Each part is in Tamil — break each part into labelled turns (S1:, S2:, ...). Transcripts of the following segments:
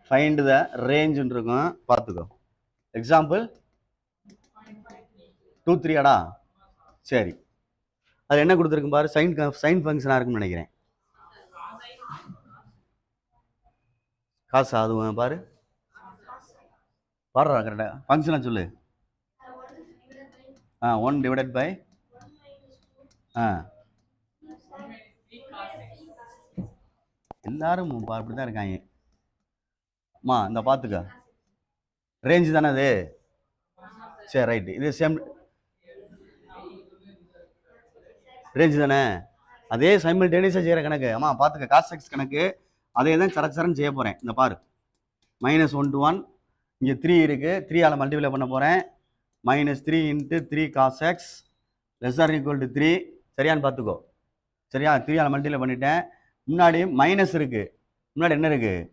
S1: ஃபைண்ட் த ரேஞ்சுன்னு இருக்கும், பார்த்துக்கோ. எக்ஸாம்பிள் 2 3 சரி, அது என்ன கொடுத்துருக்கு பாரு, சைன் ஃபங்க்ஷனாக இருக்குன்னு நினைக்கிறேன். காசு அதுவும் பாரு, பாடுறா கரெக்டாக ஃபங்க்ஷனாக சொல்லு. 1 டிவைடட் பை எல்லாரும் அப்படி தான் இருக்காங்க. அம்மா இந்த பார்த்துக்க, ரேஞ்சு தானே அது. சரி ரைட்டு, இது சேம் ரேஞ்சு தானே. அதே சைமல்டேனியஸாக செய்கிற கணக்கு. அம்மா பார்த்துக்க, காஸ் எக்ஸ் கணக்கு அதே தான் சரச்சரன்னு செய்ய போகிறேன். இந்த பாரு, -1 to 1, இங்கே 3 இருக்குது, 3ஆல் மல்டிப்ளை பண்ண போகிறேன். -3 × 3 cos x ≤ 3. சரியான்னு பார்த்துக்கோ. சரியா, 3ஆல் மல்டிப்ளை பண்ணிட்டேன். முன்னாடி மைனஸ் இருக்குது, முன்னாடி என்ன இருக்குது,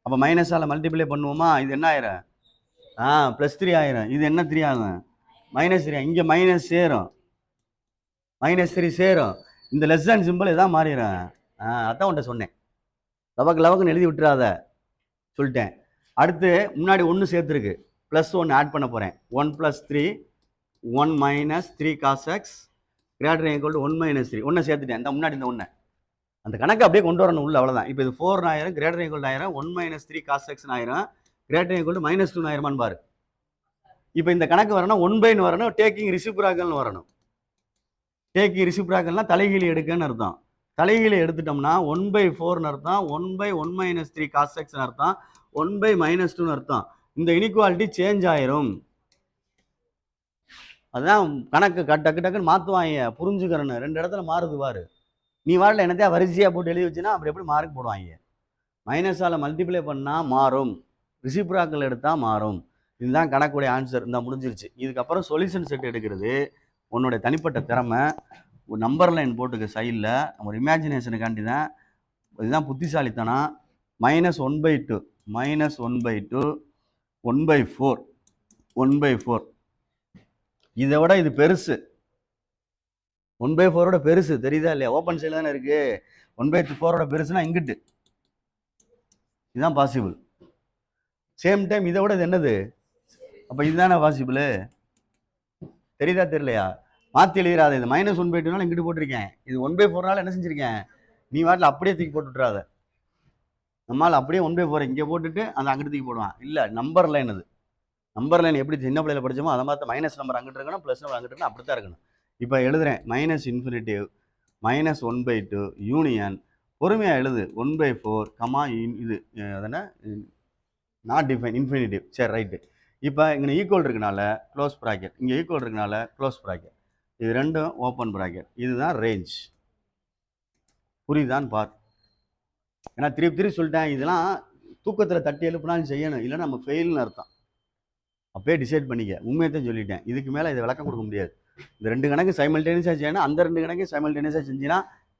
S1: அப்போ மைனஸால் மல்டிப்ளை பண்ணுவோமா, இது என்ன ஆயிரும், +3 ஆயிரும். இது என்ன 3 ஆகும், -3. இங்கே மைனஸ் சேரும், -3 சேரும். இந்த லெஸ் சிம்பிள் இதான் மாறிடும். அதான் உன்ட்ட சொன்னேன், லவக்குன்னு எழுதி விட்டுறாத சொல்லிட்டேன். அடுத்து முன்னாடி 1 சேர்த்துருக்கு, +1 ஆட் பண்ண போகிறேன். 1 + 3 1 - 3 cos x ≥ 1 - 3. 1 சேர்த்துட்டேன், இந்த முன்னாடி இந்த 1 அந்த கணக்கு அப்படியே கொண்டு வரணும் உள்ள, அவ்வளோதான். இப்போ இது 4 ஆயிரம், ≥ ஆயிரம், 1 - 3 cos x ஆயிரம், ≥ -2 ஆயிரமான்னு பாரு. இப்போ இந்த கணக்கு வரணும் 1/ன்னு வரணும், டேக்கிங் ரிசிப்ராக்கல்னு வரணும். டேக்கிங் ரிசிப்ராக்கல்னா தலைகீழி எடுக்கன்னு அர்த்தம். தலைகீழி எடுத்துட்டோம்னா 1/4ன்னு அர்த்தம், 1/1 - 3 cos x அர்த்தம், 1/-2ன்னு அர்த்தம். இந்த இனிக்வாலிட்டி சேஞ்ச் ஆயிரும். அதான் கணக்கு டக்கு டக்குன்னு மாற்றுவாங்க, புரிஞ்சுக்கிறன்னு. 2 இடத்துல மாறுது பாரு. நீ வாட்டில் என்னத்தையா வரிசையாக போட்டு எழுதி வச்சுன்னா அப்புறம் எப்படி மார்க் போடுவாங்க. மைனஸால் மல்டிப்ளை பண்ணால் மாறும், ரிசிப்ராக்கல் எடுத்தால் மாறும். இதுதான் கணக்குடைய ஆன்சர். இந்த முடிஞ்சிருச்சு. இதுக்கப்புறம் சொல்யூஷன் செட் எடுக்கிறது உன்னுடைய தனிப்பட்ட திறமை. ஒரு நம்பர் லைன் போட்டுக்க சைடில், ஒரு இமேஜினேஷனுக்காண்டி தான். இதுதான் புத்திசாலித்தனம். -1/2 -1/2 1/4 1/4. இதை விட இது பெருசு, 1/4ஓட பெருசு, தெரியுதா இல்லையா? ஓப்பன் சைடில் தானே இருக்கு. 1/4ஓட பெருசுனா இங்கிட்டு, இதுதான் பாசிபிள். சேம் டைம் இதை விட இது என்னது, அப்போ இதுதானே பாசிபிள். தெரியுதா தெரியலையா? மாற்றி எழுதிடாத. இது -1/2னால இங்கிட்டு போட்டிருக்கேன், இது 1/4னால என்ன செஞ்சிருக்கேன், நீ வாட்டில் அப்படியே தூக்கி போட்டு விட்றாத. நம்மளால் அப்படியே 1/4 இங்கே போட்டுட்டு அந்த அங்கிட்டு தூக்கி போடுவான். இல்லை, நம்பர் லைன் அது. நம்பர் லைன் எப்படி சின்ன பிள்ளையில படித்தோமோ அதை மாதிரி மைனஸ் நம்பர் அங்கிட்டு இருக்கணும், ப்ளஸ் நம்பர் அங்கிட்டு இருக்கணும், அப்படி தான் இருக்கணும். இப்போ எழுதுறேன், -∞ -1/2 யூனியன், பொறுமையாக எழுது, 1/4 இது அதனால் நாட் டிஃபைன் இன்ஃபினிட்டிவ். சரி ரைட்டு. இப்போ இங்கே ஈக்குவல் இருக்கனால க்ளோஸ் ப்ராக்கெட், இங்கே ஈக்குவல் இருக்கனால க்ளோஸ் ப்ராக்கெட், இது ரெண்டும் ஓப்பன் ப்ராக்கெட். இதுதான் ரேஞ்ச். புரியுதான்னு பார். ஏன்னா திருப்பி சொல்லிட்டேன், இதெல்லாம் தூக்கத்தில் தட்டி எழுப்புனாலும் செய்யணும், இல்லைன்னா நம்ம ஃபெயில்னு அர்த்தம். அப்பயே டிசைட் பண்ணிக்க. உண்மையத்தான் சொல்லிட்டேன், இதுக்கு மேலே இதை விளக்கம் கொடுக்க முடியாது. இந்த 2 கணக்கு சைமல்டேனியஸாக செய்யணும், அந்த 2 கணக்கு சைமல்டேனியஸாக செஞ்சினா